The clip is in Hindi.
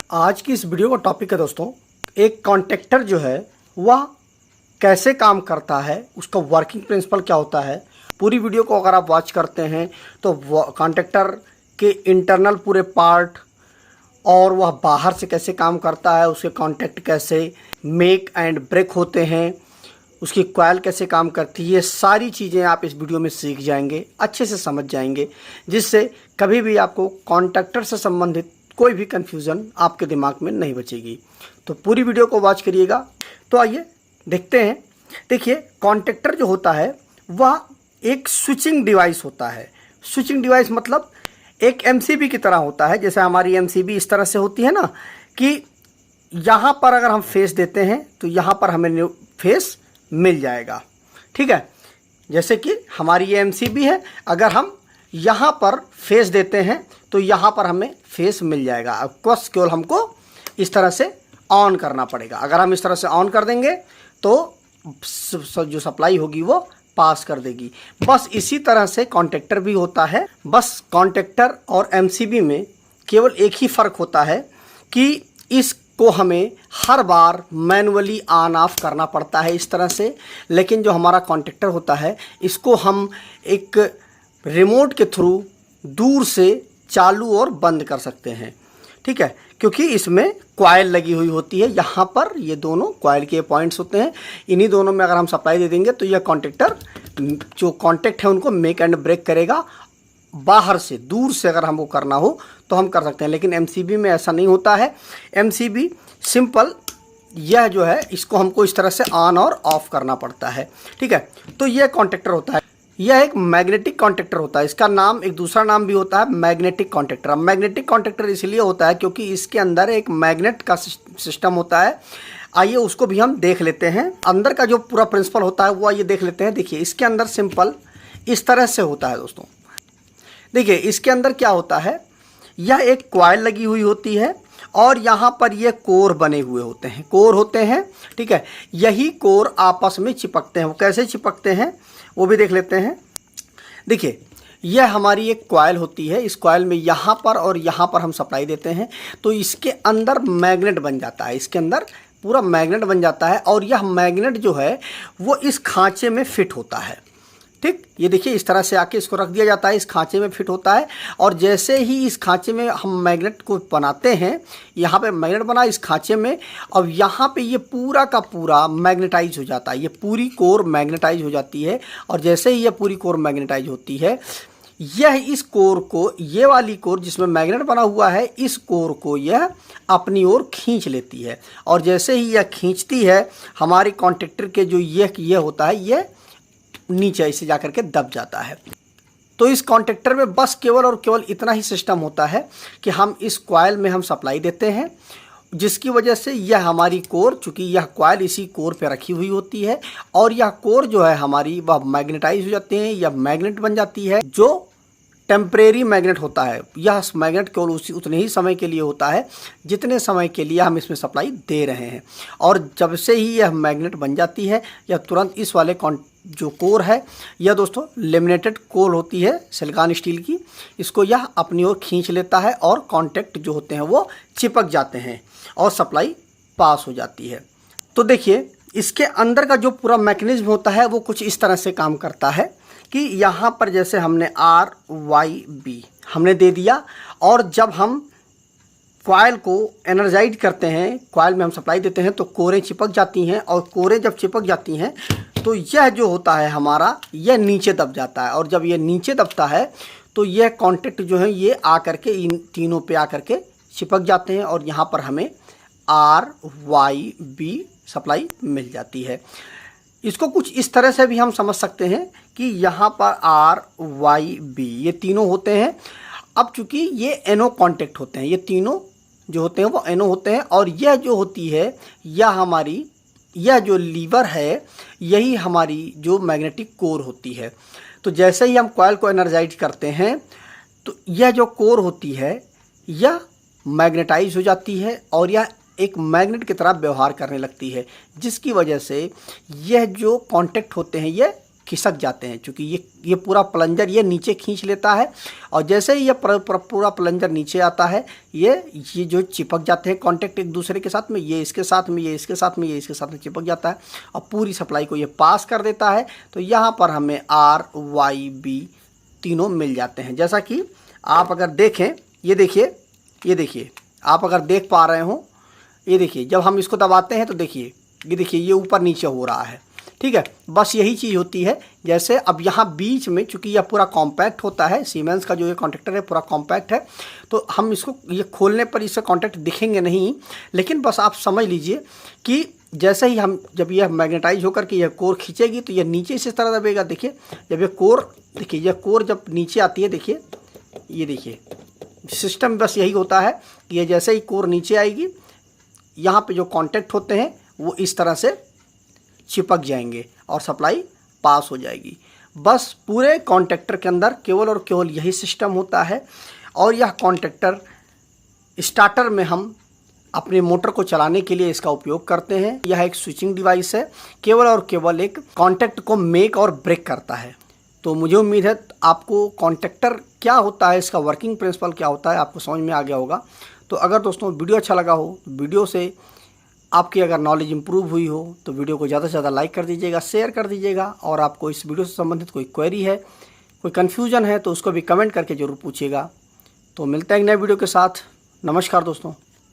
आज की इस वीडियो का टॉपिक है दोस्तों, एक कॉन्टेक्टर जो है वह कैसे काम करता है, उसका वर्किंग प्रिंसिपल क्या होता है। पूरी वीडियो को अगर आप वॉच करते हैं तो कॉन्टेक्टर के इंटरनल पूरे पार्ट और वह बाहर से कैसे काम करता है, उसके कॉन्टैक्ट कैसे मेक एंड ब्रेक होते हैं, उसकी कॉइल कैसे काम करती है, ये सारी चीज़ें आप इस वीडियो में सीख जाएंगे, अच्छे से समझ जाएंगे, जिससे कभी भी आपको कॉन्टैक्टर से संबंधित कोई भी कन्फ्यूज़न आपके दिमाग में नहीं बचेगी। तो पूरी वीडियो को वॉच करिएगा। तो आइए देखते हैं। देखिए, कॉन्टैक्टर जो होता है वह एक स्विचिंग डिवाइस होता है। स्विचिंग डिवाइस मतलब एक एमसीबी की तरह होता है। जैसे हमारी एमसीबी इस तरह से होती है ना, कि यहाँ पर अगर हम फेस देते हैं तो यहाँ पर हमें फेस मिल जाएगा। ठीक है, जैसे कि हमारी ये एमसीबी है, अगर हम यहाँ पर फेस देते हैं तो यहाँ पर हमें फेस मिल जाएगा। अब बस केवल हमको इस तरह से ऑन करना पड़ेगा। अगर हम इस तरह से ऑन कर देंगे तो जो सप्लाई होगी वो पास कर देगी। बस इसी तरह से कॉन्टैक्टर भी होता है। बस कॉन्टैक्टर और एमसीबी में केवल एक ही फ़र्क होता है कि इसको हमें हर बार मैनुअली ऑन ऑफ करना पड़ता है इस तरह से, लेकिन जो हमारा कॉन्टैक्टर होता है इसको हम एक रिमोट के थ्रू दूर से चालू और बंद कर सकते हैं। ठीक है, क्योंकि इसमें कॉइल लगी हुई होती है। यहाँ पर ये दोनों कॉइल के पॉइंट्स होते हैं, इन्हीं दोनों में अगर हम सप्लाई दे देंगे तो यह कॉन्टैक्टर जो कॉन्टैक्ट है उनको मेक एंड ब्रेक करेगा। बाहर से दूर से अगर हमको करना हो तो हम कर सकते हैं, लेकिन एमसीबी में ऐसा नहीं होता है। एमसीबी सिंपल यह जो है इसको हमको इस तरह से ऑन और ऑफ करना पड़ता है। ठीक है, तो यह कॉन्टैक्टर होता है। यह एक मैग्नेटिक कॉन्टैक्टर होता है। इसका नाम, एक दूसरा नाम भी होता है मैग्नेटिक कॉन्टैक्टर। अब मैग्नेटिक कॉन्टैक्टर इसलिए होता है क्योंकि इसके अंदर एक मैग्नेट का सिस्टम होता है। आइए उसको भी हम देख लेते हैं। अंदर का जो पूरा प्रिंसिपल होता है वो आइए देख लेते हैं। देखिए, इसके अंदर सिंपल इस तरह से होता है दोस्तों। देखिए, इसके अंदर क्या होता है, यह एक कॉइल लगी हुई होती है और यहाँ पर ये कोर बने हुए होते हैं, कोर होते हैं। ठीक है, यही कोर आपस में चिपकते हैं। वो कैसे चिपकते हैं वो भी देख लेते हैं। देखिए, यह हमारी एक कॉइल होती है। इस कॉइल में यहाँ पर और यहाँ पर हम सप्लाई देते हैं तो इसके अंदर मैग्नेट बन जाता है। इसके अंदर पूरा मैग्नेट बन जाता है और यह मैग्नेट जो है वो इस खांचे में फिट होता है। ठीक, ये देखिए इस तरह से आके इसको रख दिया जाता है, इस खांचे में फिट होता है। और जैसे ही इस खांचे में हम मैग्नेट को बनाते हैं, यहाँ पे मैग्नेट बना इस खांचे में, अब यहाँ पे ये पूरा का पूरा मैग्नेटाइज हो जाता है। ये पूरी कोर मैग्नेटाइज हो जाती है और जैसे ही ये पूरी कोर मैग्नेटाइज होती है, यह इस कोर को, ये वाली कोर जिसमें मैग्नेट बना हुआ है, इस कोर को यह अपनी ओर खींच लेती है। और जैसे ही यह खींचती है, हमारे कॉन्टैक्टर के जो ये होता है, यह नीचे ऐसे जाकर के दब जाता है। तो इस कॉन्टैक्टर में बस केवल और केवल इतना ही सिस्टम होता है कि हम इस कॉइल में हम सप्लाई देते हैं, जिसकी वजह से यह हमारी कोर, चूँकि यह कॉइल इसी कोर पे रखी हुई होती है और यह कोर जो है हमारी वह मैग्नेटाइज हो जाते हैं, यह मैग्नेट बन जाती है। जो टेम्परेरी मैग्नेट होता है, यह मैग्नेट केवल उतने ही समय के लिए होता है जितने समय के लिए हम इसमें सप्लाई दे रहे हैं। और जब से ही यह मैग्नेट बन जाती है, यह तुरंत इस वाले जो कोर है, यह दोस्तों लेमिनेटेड कोर होती है सिलिकॉन स्टील की, इसको यह अपनी ओर खींच लेता है और कॉन्टैक्ट जो होते हैं वो चिपक जाते हैं और सप्लाई पास हो जाती है। तो देखिए, इसके अंदर का जो पूरा मैकेनिज्म होता है वो कुछ इस तरह से काम करता है कि यहाँ पर जैसे हमने RYB हमने दे दिया, और जब हम कॉइल को एनर्जाइज करते हैं, कॉइल में हम सप्लाई देते हैं तो कोरें चिपक जाती हैं, और कोरें जब चिपक जाती हैं तो यह जो होता है हमारा, यह नीचे दब जाता है। और जब यह नीचे दबता है तो यह कॉन्टैक्ट जो है ये आकर के इन तीनों पे आकर के चिपक जाते हैं और यहाँ पर हमें RYB सप्लाई मिल जाती है। इसको कुछ इस तरह से भी हम समझ सकते हैं कि यहाँ पर RYB ये तीनों होते हैं। अब चूँकि ये एनो कॉन्टैक्ट होते हैं, ये तीनों जो होते हैं वो एनो होते हैं, और यह जो होती है, यह जो लीवर है, यही हमारी जो मैग्नेटिक कोर होती है। तो जैसे ही हम कॉइल को एनर्जाइज करते हैं तो यह जो कोर होती है यह मैग्नेटाइज हो जाती है और यह एक मैग्नेट की तरह व्यवहार करने लगती है, जिसकी वजह से यह जो कॉन्टैक्ट होते हैं ये खिसक जाते हैं, क्योंकि ये पूरा प्लंजर ये नीचे खींच लेता है और जैसे ही ये पूरा प्लंजर नीचे आता है ये जो चिपक जाते हैं कॉन्टैक्ट एक दूसरे के साथ में, ये इसके साथ में, ये इसके साथ में, ये इसके साथ में चिपक जाता है और पूरी सप्लाई को ये पास कर देता है। तो यहाँ पर हमें R, Y, B तीनों मिल जाते हैं। जैसा कि आप अगर देखें, ये देखिए आप अगर देख पा रहे हो, ये देखिए जब हम इसको दबाते हैं तो देखिए ये ऊपर नीचे हो रहा है, ठीक है। बस यही चीज़ होती है। जैसे अब यहाँ बीच में चूंकि यह पूरा कॉम्पैक्ट होता है, सीमेंस का जो ये कॉन्टैक्टर है पूरा कॉम्पैक्ट है, तो हम इसको ये खोलने पर इससे कॉन्टैक्ट दिखेंगे नहीं, लेकिन बस आप समझ लीजिए कि जैसे ही हम जब यह मैग्नेटाइज होकर के यह कोर खींचेगी तो यह नीचे से इस तरह दबेगा। देखिए जब ये कोर, देखिए यह कोर जब नीचे आती है, देखिए ये देखिए सिस्टम बस यही होता है कि ये जैसे ही कोर नीचे आएगी यहाँ पे जो कॉन्टैक्ट होते हैं वो इस तरह से चिपक जाएंगे और सप्लाई पास हो जाएगी। बस पूरे कॉन्टैक्टर के अंदर केवल और केवल यही सिस्टम होता है। और यह कॉन्टैक्टर स्टार्टर में हम अपने मोटर को चलाने के लिए इसका उपयोग करते हैं। यह एक स्विचिंग डिवाइस है, केवल और केवल एक कॉन्टैक्ट को मेक और ब्रेक करता है। तो मुझे उम्मीद है आपको कॉन्टैक्टर क्या होता है, इसका वर्किंग प्रिंसिपल क्या होता है, आपको समझ में आ गया होगा। तो अगर दोस्तों वीडियो अच्छा लगा हो तो वीडियो से आपकी अगर नॉलेज इंप्रूव हुई हो तो वीडियो को ज़्यादा से ज़्यादा लाइक कर दीजिएगा, शेयर कर दीजिएगा। और आपको इस वीडियो से संबंधित कोई क्वेरी है, कोई कन्फ्यूजन है तो उसको भी कमेंट करके ज़रूर पूछिएगा। तो मिलते हैं एक नए वीडियो के साथ। नमस्कार दोस्तों।